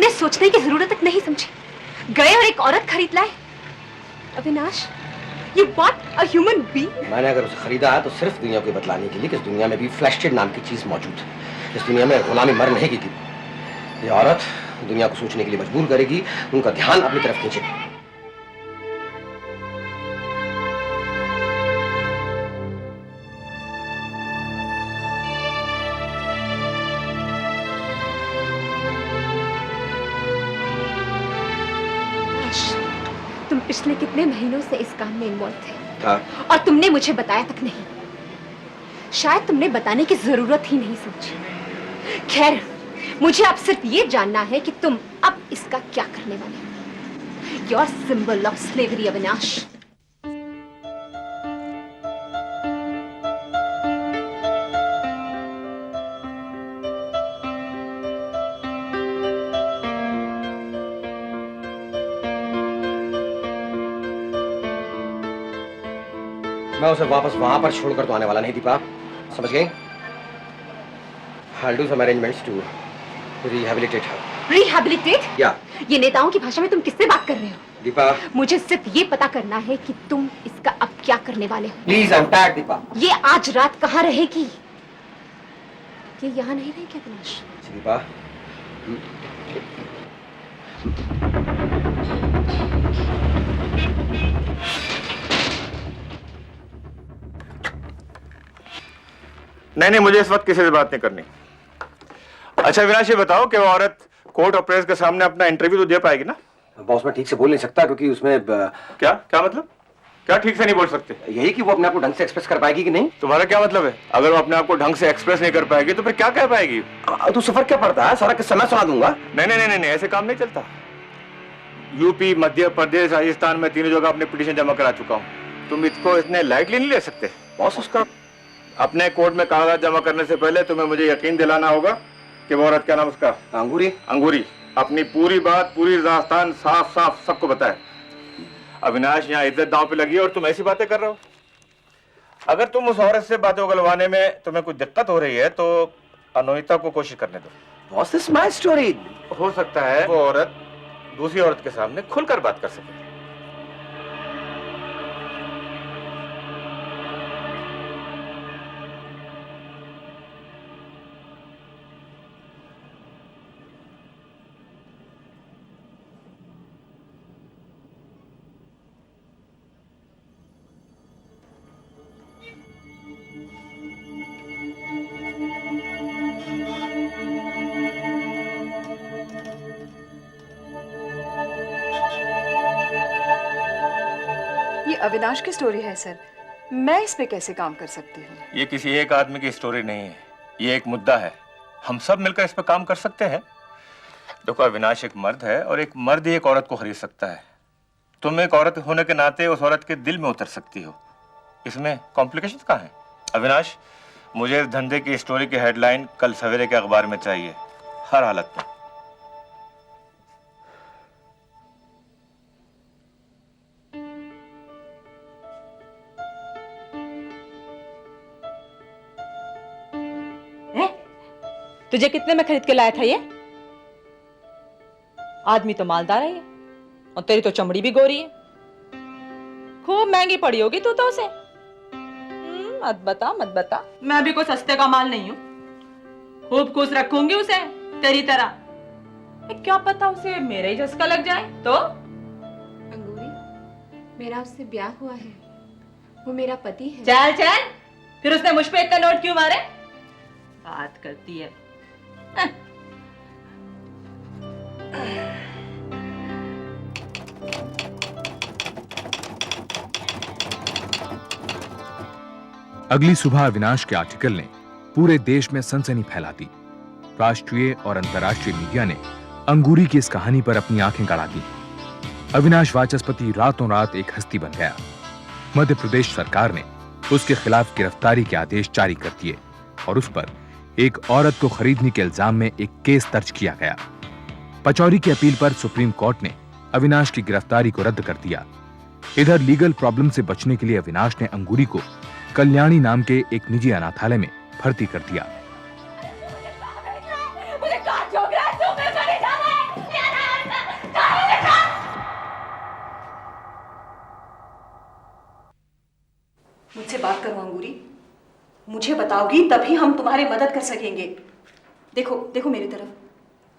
तुमने सोचने की जरूरत तक नहीं समझी, गए और एक औरत खरीद लाए। Avinash, you bought a human being? मैंने अगर उसे खरीदा है तो सिर्फ दुनिया को बतलाने के लिए कि इस दुनिया में भी फ्लैशटेड नाम की चीज मौजूद है। इस दुनिया में गुलामी मर नहीं थी। ये औरत दुनिया को सोचने के लिए मजबूर करेगी, उनका ध्यान अपनी तरफ खींचेगी। तुम पिछले कितने महीनों से इस काम में इन्वॉल्व थे था। और तुमने मुझे बताया तक नहीं। शायद तुमने बताने की जरूरत ही नहीं समझी। खैर, मुझे अब सिर्फ ये जानना है कि तुम अब इसका क्या करने वाले हो। Your symbol of slavery, Avinash. मैं उसे वापस वहां पर छोड़कर तो आने वाला नहीं दीपा, समझ गई? I'll do some arrangements to rehabilitate her. Rehabilitate? Yeah. ये नेताओं की भाषा में तुम किससे बात कर रहे हो? दीपा, मुझे सिर्फ ये पता करना है कि तुम इसका अब क्या करने वाले हो। Please, I'm tired, Deepa. ये आज रात कहाँ रहेगी? ये यहाँ नहीं रहेगी अविनाश। दीपा, नहीं, मुझे इस वक्त किसी से बात नहीं करनी। अच्छा विनाश, ये बताओ कि वो औरत कोर्ट और प्रेस के सामने अपना इंटरव्यू तो दे पाएगी ना? बॉस, मैं ठीक से बोल नहीं सकता क्योंकि उसमें क्या मतलब? क्या ठीक से नहीं बोल सकते? यही कि वो अपने आप को ढंग से एक्सप्रेस कर पाएगी कि नहीं। तुम्हारा क्या मतलब है? अगर वो अपने आप को ढंग से एक्सप्रेस नहीं कर पाएगी तो फिर क्या कह पाएगी? तो सफर क्या पड़ता है, सारा किस्सा मैं सुना दूंगा। नहीं, ऐसे काम नहीं चलता। यूपी, मध्य प्रदेश, राजस्थान में तीनों जगह अपने पिटीशन जमा करा चुका हूँ। तुम इसको इतने लाइटली नहीं ले सकते। बॉस, उसका अपने कोर्ट में कागजात जमा करने से पहले तुम्हें मुझे यकीन दिलाना होगा कि वो औरत, क्या नाम उसका? अंगूरी अपनी पूरी बात पूरी राजस्थान साफ साफ सबको बताए। अविनाश, यहाँ इज्जत दांव पे लगी है और तुम ऐसी बातें कर रहे हो। अगर तुम उस औरत से बातें उगलवाने में तुम्हें कुछ दिक्कत हो रही है तो अनोहिता को कोशिश करने दो। Boss, this is my story. हो सकता है वो औरत दूसरी औरत के सामने खुलकर बात कर सके। अविनाश की स्टोरी है सर, मैं इस पे कैसे काम कर सकती हूँ? ये किसी एक आदमी की स्टोरी नहीं है, ये एक मुद्दा है। हम सब मिलकर इस पे काम कर सकते हैं। देखो, अविनाश एक मर्द है और एक मर्द ही एक औरत को खरीद सकता है। तुम एक औरत होने के नाते उस औरत के दिल में उतर सकती हो। इसमें कॉम्प्लिकेशन कहाँ है? अविनाश, मुझे इस धंधे की स्टोरी की हेडलाइन कल सवेरे के अखबार में चाहिए, हर हालत में। तुझे कितने में खरीद के लाया था ये? आदमी तो मालदार है ये, और तेरी तो चमड़ी भी गोरी है। खूब महंगी पड़ी होगी तू तो उसे। मत बता, मैं भी कोई सस्ते का माल नहीं हूं। खूब खुश रखूंगी उसे तेरी तरह। क्या पता उसे मेरे ही झसका लग जाए तो। अंगूरी, मेरा उससे ब्याह हुआ है, वो मेरा पति है। चल, फिर उसने मुझ पे इतना नोट क्यों मारे? बात करती है। अगली सुबह अविनाश के आर्टिकल ने पूरे देश में सनसनी फैला दी। राष्ट्रीय और अंतर्राष्ट्रीय मीडिया ने अंगूरी की इस कहानी पर अपनी आंखें गड़ा दी। अविनाश वाचस्पति रातों रात एक हस्ती बन गया। मध्य प्रदेश सरकार ने उसके खिलाफ गिरफ्तारी के आदेश जारी कर दिए और उस पर एक औरत को खरीदने के इल्जाम में एक केस दर्ज किया गया। पचौरी की अपील पर सुप्रीम कोर्ट ने अविनाश की गिरफ्तारी को रद्द कर दिया। इधर लीगल प्रॉब्लम से बचने के लिए अविनाश ने अंगूरी को कल्याणी नाम के एक निजी अनाथालय में भर्ती कर दिया। मुझे कहां ठोक रहा है? तू मेरे को नहीं जाना है। मुझे बताओगी तभी हम तुम्हारी मदद कर सकेंगे। देखो देखो मेरी तरफ,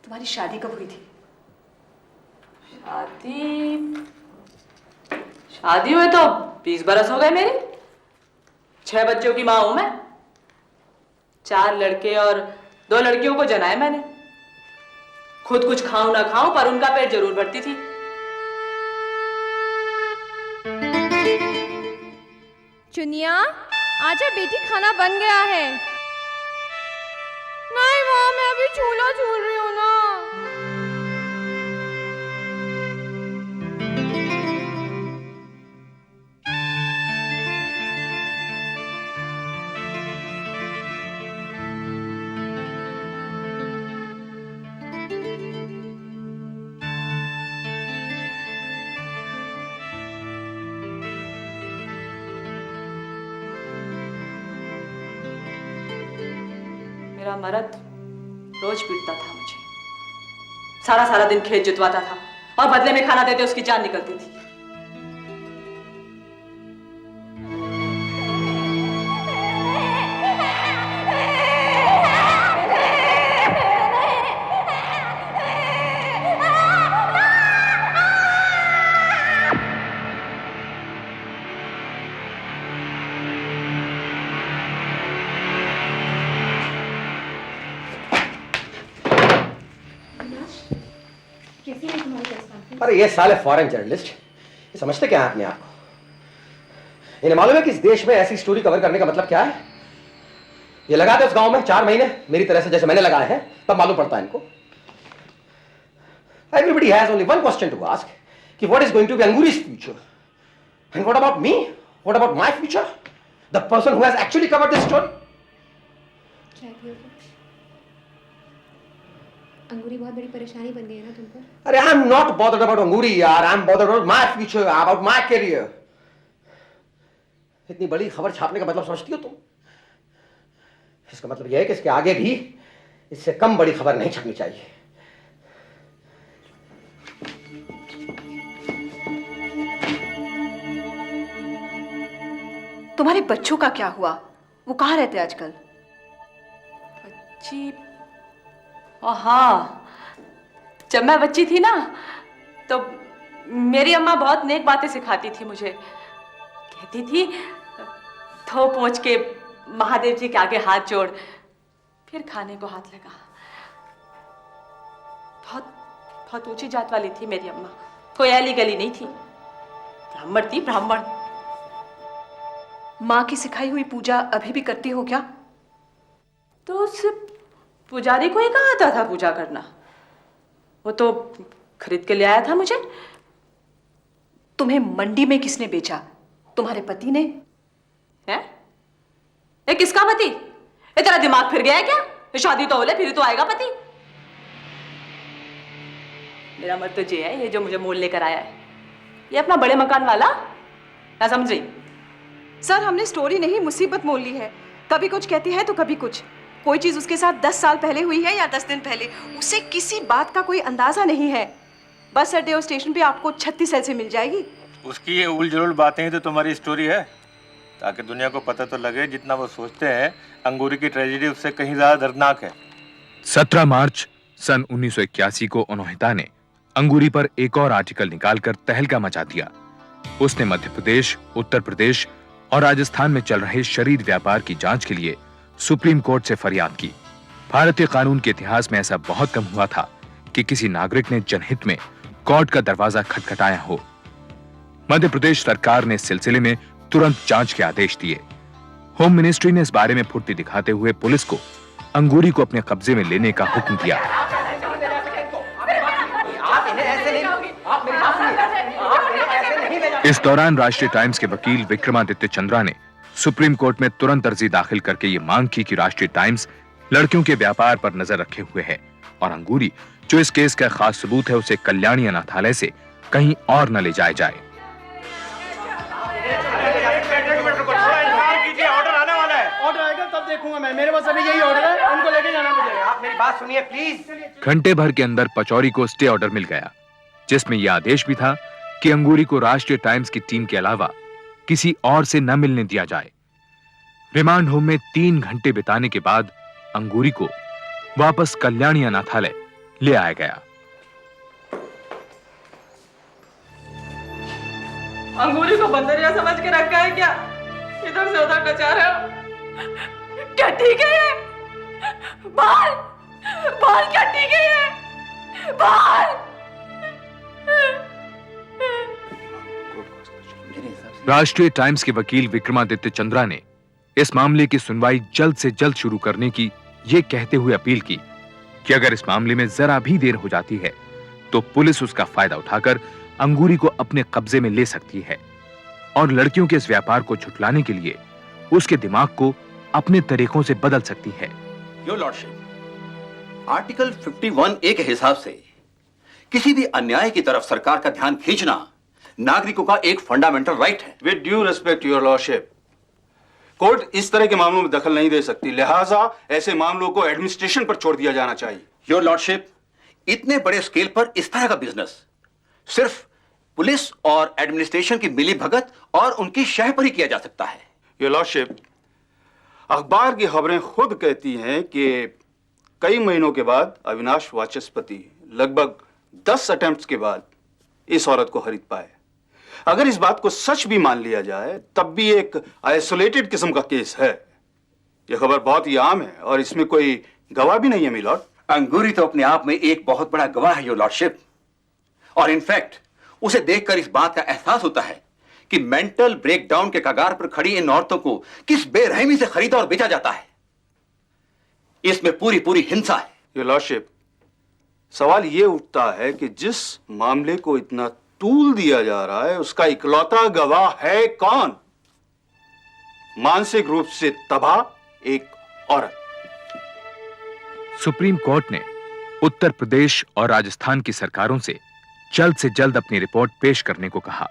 तुम्हारी शादी कब हुई थी? शादी हुए तो 20 बरस हो गए मेरे। 6 बच्चों की माँ हूं मैं। 4 लड़के और 2 लड़कियों को जनाए मैंने। खुद कुछ खाऊं ना खाऊं पर उनका पेट जरूर भरती थी। चुनिया, आजा बेटी, खाना बन गया है। नहीं माँ, मैं अभी चूल्हा झूल रही हूँ ना। मेरा मर्द रोज पीटता था मुझे। सारा सारा दिन खेत जुतवाता था और बदले में खाना देते उसकी जान निकलती थी। अरे ये साले फॉरेन जर्नलिस्ट, ये समझते क्या है अपने आप को? इन्हें मालूम है कि इस देश में ऐसी स्टोरी कवर करने का मतलब क्या है? ये लगाते उस गांव में 4 महीने मेरी तरह से जैसे मैंने लगाए हैं, तब मालूम पड़ता है इनको। Everybody has only one question to ask कि what is going to be Anguri's future? And what about me? What about my future? The person who has actually covered this story? अंगूरी बहुत बड़ी परेशानी बन गई है ना तुम पर। अरे I am not bothered about Angoori यार, I am bothered about my future, about my career. इतनी बड़ी खबर छापने का मतलब समझती हो तुम? इसका मतलब यह है कि इसके आगे भी इससे कम बड़ी खबर नहीं छपनी चाहिए। तुम्हारे बच्चों का क्या हुआ? वो कहाँ रहते आजकल? बच्ची, हाँ, जब मैं बच्ची थी ना तो मेरी अम्मा बहुत नेक बातें सिखाती थी मुझे। कहती थी धो पोंछ के महादेव जी के आगे हाथ जोड़, फिर खाने को हाथ लगा। बहुत बहुत ऊंची जात वाली थी मेरी अम्मा, कोई ऐली गली नहीं थी, ब्राह्मण थी, ब्राह्मण। माँ की सिखाई हुई पूजा अभी भी करती हो क्या? तो सिर्फ पुजारी को ही कहा आता था पूजा करना, वो तो खरीद के ले आया था मुझे। तुम्हें मंडी में किसने बेचा? तुम्हारे पति ने? है? ये किसका पति? ये तेरा दिमाग फिर गया है क्या? ये शादी तो हो ले फिर तो आएगा पति। मेरा मर्द तो ये है, ये जो मुझे मोल लेकर आया है, ये अपना बड़े मकान वाला, ना समझ रही? सर, हमने स्टोरी नहीं मुसीबत मोल ली है। कभी कुछ कहती है तो कभी कुछ। कोई चीज उसके साथ 10 साल पहले हुई है या 10 दिन पहले, उसे किसी बात का कोई अंदाजा नहीं है। बस अड्डे और स्टेशन पे आपको 36 सेल से मिल जाएगी। उसकी ये उल जलूल बातें ही तो तुम्हारी स्टोरी है, ताकि दुनिया को पता तो लगे जितना वो सोचते हैं अंगूरी की ट्रेजेडी उससे कहीं ज्यादा दर्दनाक है। 17 मार्च सन 1981 को उन्होंने ने अंगूरी पर एक और आर्टिकल निकालकर तहलका मचा दिया। उसने मध्य प्रदेश, उत्तर प्रदेश और राजस्थान में चल रहे शरीर व्यापार की जांच के लिए सुप्रीम कोर्ट से फरियाद की। भारतीय कानून के इतिहास में ऐसा बहुत कम हुआ था कि किसी नागरिक ने जनहित में कोर्ट का दरवाजा खटखटाया हो। मध्य प्रदेश सरकार ने इस सिलसिले में तुरंत जांच के आदेश दिए। होम मिनिस्ट्री ने इस बारे में फुर्ती दिखाते हुए पुलिस को अंगूरी को अपने कब्जे में लेने का हुक्म दिया। इस दौरान राष्ट्रीय टाइम्स के वकील विक्रमादित्य चंद्रा ने सुप्रीम कोर्ट में तुरंत अर्जी दाखिल करके ये मांग की कि राष्ट्रीय टाइम्स लड़कियों के व्यापार पर नजर रखे हुए है और अंगूरी, जो इस केस का खास सबूत है, उसे कल्याणी अनाथालय से कहीं और न ले जाया जाए। ऑर्डर आएगा तब देखूंगा मैं, मेरे पास अभी यही ऑर्डर है, उनको लेके जाना मुझे। आप मेरी बात सुनिए प्लीज। घंटे भर के अंदर पचौरी को स्टे ऑर्डर मिल गया, जिसमें यह आदेश भी था कि अंगूरी को राष्ट्रीय टाइम्स की टीम के अलावा किसी और से न मिलने दिया जाए। रिमांड होम में 3 घंटे बिताने के बाद अंगूरी को वापस कल्याणी अनाथालय ले आया गया। अंगूरी को बंदरिया समझ के रखा है क्या? इधर से उधर नचा रहे हो? क्या ठीक है ये? बाल बाल क्या ठीक है ये? बाल राष्ट्रीय टाइम्स के वकील विक्रमादित्य चंद्रा ने इस मामले की सुनवाई जल्द से जल्द शुरू करने की ये कहते हुए अपील की कि अगर इस मामले में जरा भी देर हो जाती है तो पुलिस उसका फायदा उठाकर अंगूरी को अपने कब्जे में ले सकती है और लड़कियों के इस व्यापार को झुठलाने के लिए उसके दिमाग को अपने तरीकों से बदल सकती है। योर लॉर्डशिप, आर्टिकल 51A के हिसाब से किसी भी अन्याय की तरफ सरकार का ध्यान खींचना नागरिकों का एक फंडामेंटल राइट है। With due respect your lordship, court इस तरह के मामलों में दखल नहीं दे सकती, लिहाजा ऐसे मामलों को एडमिनिस्ट्रेशन पर छोड़ दिया जाना चाहिए। योर लॉर्डशिप, इतने बड़े स्केल पर इस तरह का बिजनेस सिर्फ पुलिस और एडमिनिस्ट्रेशन की मिली भगत और उनकी शह पर ही किया जा सकता है। योर लॉर्डशिप, अखबार की खबरें खुद कहती हैं कि कई महीनों के बाद अविनाश वाचस्पति लगभग 10 अटेम्प्ट्स के बाद इस औरत को खरीद पाए। अगर इस बात को सच भी मान लिया जाए तब भी एक आइसोलेटेड किस्म का केस है। यह खबर बहुत ही आम है और इसमें कोई गवाह भी नहीं है मिलॉर्ड। अंगूरी तो अपने आप में एक बहुत बड़ा गवाह है योर लॉर्डशिप, और इनफैक्ट उसे देखकर इस बात का एहसास होता है कि मेंटल ब्रेकडाउन के कगार पर खड़ी इन औरतों को किस बेरहमी से खरीदा और बेचा जाता है। इसमें पूरी पूरी हिंसा है। योर लॉर्डशिप, सवाल यह उठता है कि जिस मामले को इतना तूल दिया जा रहा है उसका इकलौता गवाह है कौन? मानसिक रूप से तबाह एक औरत। सुप्रीम कोर्ट ने उत्तर प्रदेश और राजस्थान की सरकारों से जल्द अपनी रिपोर्ट पेश करने को कहा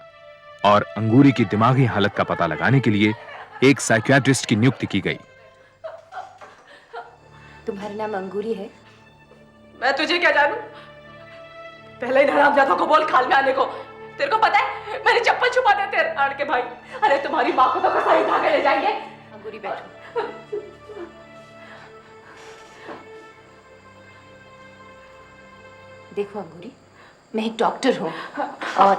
और अंगूरी की दिमागी हालत का पता लगाने के लिए एक साइकियाट्रिस्ट की नियुक्ति की गई। तुम्हारा नाम अंगूरी है? मैं तुझे क्या जानूं? पहले ही हरामजादा को बोल खाल में आने को। तेरे को पता है मेरी चप्पल छुपा दे तेरे आड़ के भाई। अरे तुम्हारी माँ को तो कसाई उठा के ले जाएंगे। अंगूरी बैठो। देखो अंगूरी, मैं एक डॉक्टर हूँ और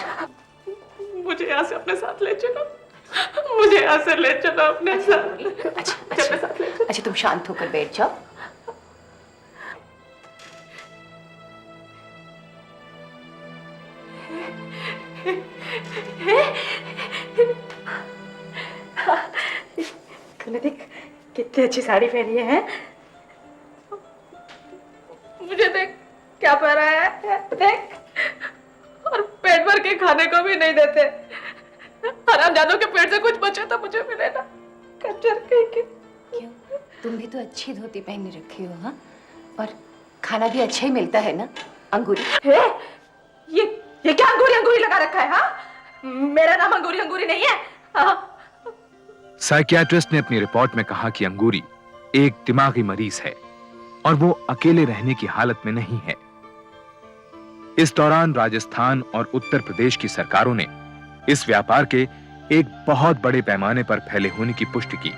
मुझे यहाँ से अपने साथ ले चलो। मुझे यहाँ से ले चलो अपने साथ। अच्छा तुम शांत होकर बैठ जाओ। तूने देख कितनी अच्छी साड़ी पहनी है। मुझे देख क्या पहना है, देख, और पेट भर के खाने को भी नहीं देते। हरामजादों के पेट से कुछ बचे तो मुझे मिले ना। कंजर कहीं के। क्यों? तुम भी तो अच्छी धोती पहन रखी हो, हाँ? और खाना भी अच्छा ही मिलता है ना अंगूरी? ये क्या अंगूरी अंगूरी लगा रखा है? हाँ, मेरा नाम अंगूरी अंगूरी नहीं है। हाँ। साइकियाट्रिस्ट ने अपनी रिपोर्ट में कहा कि अंगूरी एक दिमागी मरीज है और वो अकेले रहने की हालत में नहीं है। इस दौरान राजस्थान और उत्तर प्रदेश की सरकारों ने इस व्यापार के एक बहुत बड़े पैमाने पर फैले होने की पुष्टि की।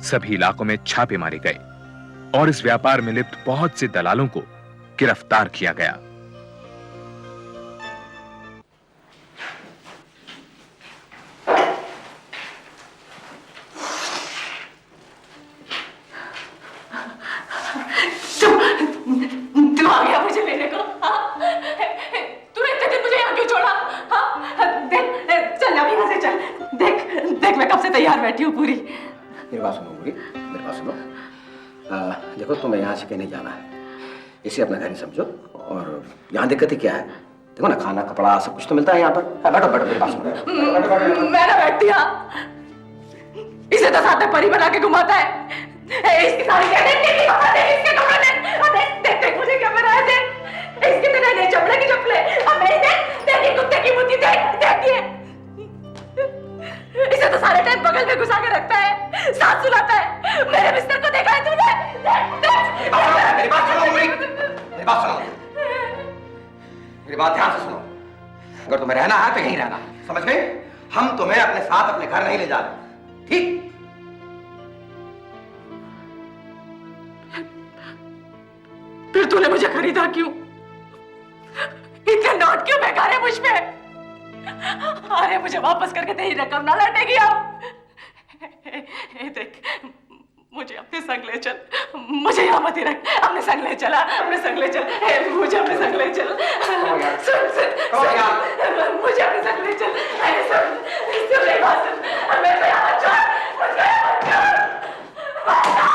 सभी इलाकों में छापे मारे गए और इस व्यापार में लिप्त बहुत से दलालों को गिरफ्तार किया गया। तू आ गया मुझे लेने को? तूने इतने दिन मुझे यहाँ क्यों छोड़ा? हाँ? देख, चल अभी यहाँ से चल। देख देख मैं कब से तैयार बैठी हूँ पूरी। मेरी बात सुनो अंगूरी, मेरी बात सुनो। देखो तुम्हें यहाँ से कहीं नहीं जाना है, इसे अपना घर ही समझो। और यहाँ दिक्कत ही क्या है? देखो ना, खाना कपड़ा सब कुछ तो मिलता है यहाँ पर। बैठो बैठो, मेरी बात सुनो। मैं ना बैठती हाँ। इसे तो साथ में परी बना के घुमाता है। इसकी सारी इसके कपड़े देख देख मुझे क्या बनाया दे। इसके तो नहीं चमड़े की चप्पलें। अब मेरी देख कुत्ते की बुद्धि देखिए। इसे तो सारे टाइम बगल में घुसा के रखता है, साथ सुलाता है। मेरे बिस्तर को देखा है तूने? मेरी बात सुनो अंगूरी, मेरी बात सुनो, मेरी बात ध्यान से सुनो। अगर तुम्हें रहना है तो यहीं रहना, समझ गए? हम तुम्हें अपने साथ अपने घर नहीं ले जा रहे, ठीक? फिर तूने मुझे खरीदा क्यों? इतने नोट क्यों बेकार है मुझ पे? अरे मुझे वापस करके तेरी रकम ना लौटेगी अब। देख, मुझे अपने संग ले चल, मुझे यहाँ मत ही रख, अपने संग ले चला, अपने संग ले चल, मुझे अपने संग ले चल। सुन मुझे अपने संग ले चल, सुन मेरी बात सुन, मैं तो यहाँ छोड़, मुझे मत छोड़।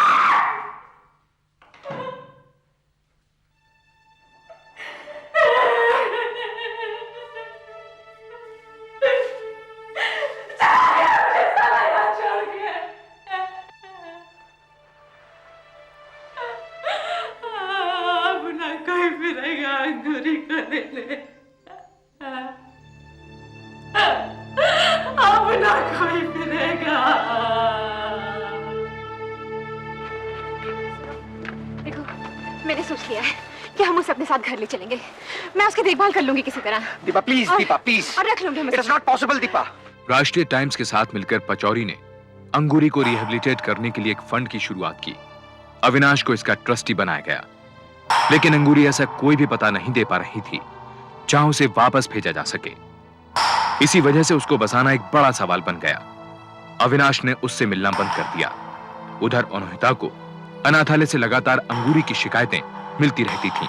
अंगूरी को ले ले, अब ना कोई फिरेगा। देखो, मैंने सोच लिया है कि हम उसे अपने साथ घर ले चलेंगे। मैं उसकी देखभाल कर लूंगी किसी तरह। Deepa please, Deepa please. और रख लूंगी। It's not possible Deepa. राष्ट्रीय टाइम्स के साथ मिलकर पचौरी ने अंगूरी को रिहेबिलिटेट करने के लिए एक फंड की शुरुआत की। अविनाश को इसका ट्रस्टी बनाया गया, लेकिन अंगूरी ऐसा कोई भी पता नहीं दे पा रही थी जहां उसे वापस भेजा जा सके। इसी वजह से उसको बसाना एक बड़ा सवाल बन गया। अविनाश ने उससे मिलना बंद कर दिया। उधर अनुहिता को अनाथालय से लगातार अंगूरी की शिकायतें मिलती रहती थीं।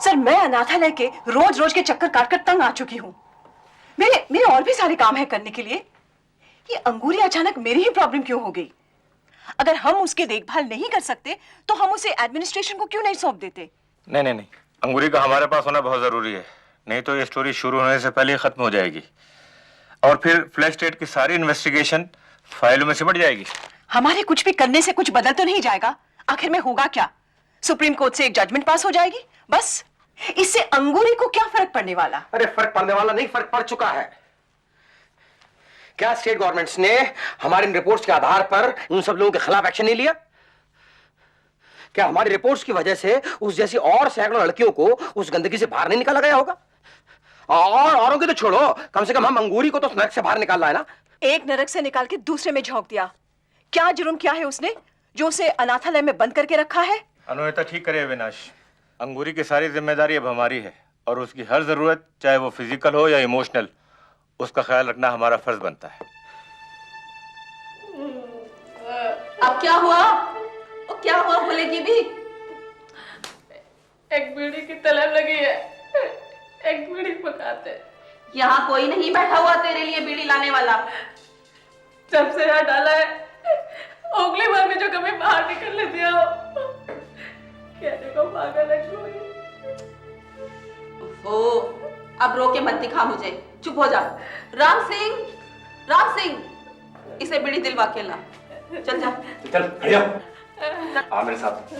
सर, मैं अनाथालय के रोज रोज के चक्कर काटकर तंग आ चुकी हूँ। मेरे और भी सारे काम है करने के लिए। ये अंगूरी अचानक मेरी ही प्रॉब्लम क्यों हो गई? अगर हम उसकी देखभाल नहीं कर सकते तो हम उसे एडमिनिस्ट्रेशन को क्यों नहीं सौंप देते? नहीं, अंगूरी का हमारे पास होना बहुत जरूरी है, नहीं तो ये स्टोरी शुरू होने से पहले ही खत्म हो जाएगी और फिर फ्लैश स्टेट की सारी इन्वेस्टिगेशन फाइलों में सिमट जाएगी। हमारे कुछ भी करने से कुछ बदल तो नहीं जाएगा। आखिर में होगा क्या? सुप्रीम कोर्ट से एक जजमेंट पास हो जाएगी, बस। इससे अंगूरी को क्या फर्क पड़ने वाला? अरे फर्क पड़ने वाला नहीं, फर्क पड़ चुका है। क्या स्टेट गवर्नमेंट्स ने हमारी रिपोर्ट्स के आधार पर उन सब लोगों के खिलाफ एक्शन नहीं लिया? क्या हमारी रिपोर्ट्स की वजह से उस जैसी और सैकड़ों लड़कियों को उस गंदगी से बाहर नहीं निकाला गया होगा? और औरों की तो छोड़ो, कम से कम हम अंगूरी को तो उस नरक से बाहर निकालना है ना। एक नरक से निकाल के दूसरे में झोंक दिया। क्या जुर्म किया है उसने जो उसे अनाथालय में बंद करके रखा है? अनुहिता ठीक करे अविनाश, अंगूरी की सारी जिम्मेदारी अब हमारी है और उसकी हर जरूरत, चाहे वो फिजिकल हो या इमोशनल, उसका ख्याल रखना हमारा फर्ज बनता है। अब क्या हुआ? क्या हुआ बोलेगी भी? एक बीड़ी की तलब लगी है, एक बीड़ी पकाते। यहाँ कोई नहीं बैठा हुआ तेरे लिए बीड़ी लाने वाला। जब से यहाँ डाला है, उंगली भर में जो कभी बाहर निकलने दिया हो, कहने को पागल है कोई। ओ, अब रो के मत दिखा मुझे, चुप हो जा। राम सिंह, इसे बीड़ी दिलवा के ला। चल जा। चल खड़िया, आ मेरे साथ।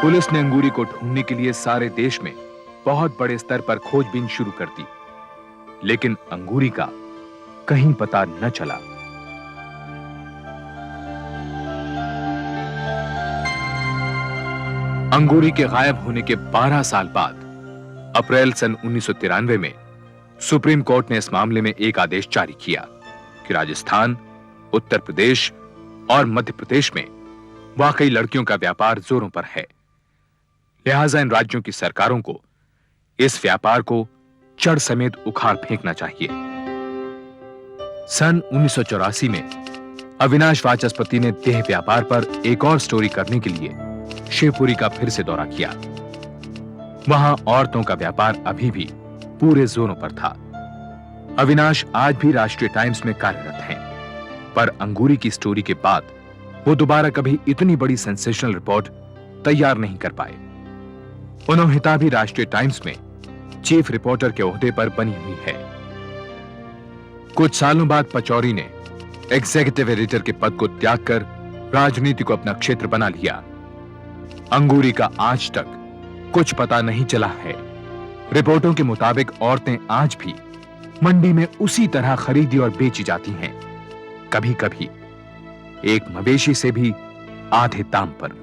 पुलिस ने अंगूरी को ढूंढने के लिए सारे देश में बहुत बड़े स्तर पर खोजबीन शुरू कर दी, लेकिन अंगूरी का कहीं पता न चला। अंगूरी के गायब होने के 12 साल बाद अप्रैल सन 1993 में सुप्रीम कोर्ट ने इस मामले में एक आदेश जारी किया कि राजस्थान, उत्तर प्रदेश और मध्य प्रदेश में वाकई लड़कियों का व्यापार जोरों पर है। लिहाजा इन राज्यों की सरकारों को इस व्यापार को जड़ समेत उखाड़ फेंकना चाहिए। सन 1984 में अविनाश वाचस्पति ने देह व्यापार पर एक और स्टोरी करने के लिए शिवपुरी का फिर से दौरा किया। वहां औरतों का व्यापार अभी भी पूरे जोरों पर था। अविनाश आज भी राष्ट्रीय टाइम्स में कार्यरत हैं, पर अंगूरी की स्टोरी के बाद वो दोबारा कभी इतनी बड़ी सेंसेशनल रिपोर्ट तैयार नहीं कर पाए। उन्होंने भी राष्ट्रीय टाइम्स में चीफ रिपोर्टर के ओहदे पर बनी हुई है। कुछ सालों बाद पचौरी ने एग्जीक्यूटिव एडिटर के पद को त्याग कर राजनीति को अपना क्षेत्र बना लिया। अंगूरी का आज तक कुछ पता नहीं चला है। रिपोर्टों के मुताबिक औरतें आज भी मंडी में उसी तरह खरीदी और बेची जाती हैं, कभी कभी एक मवेशी से भी आधे दाम पर।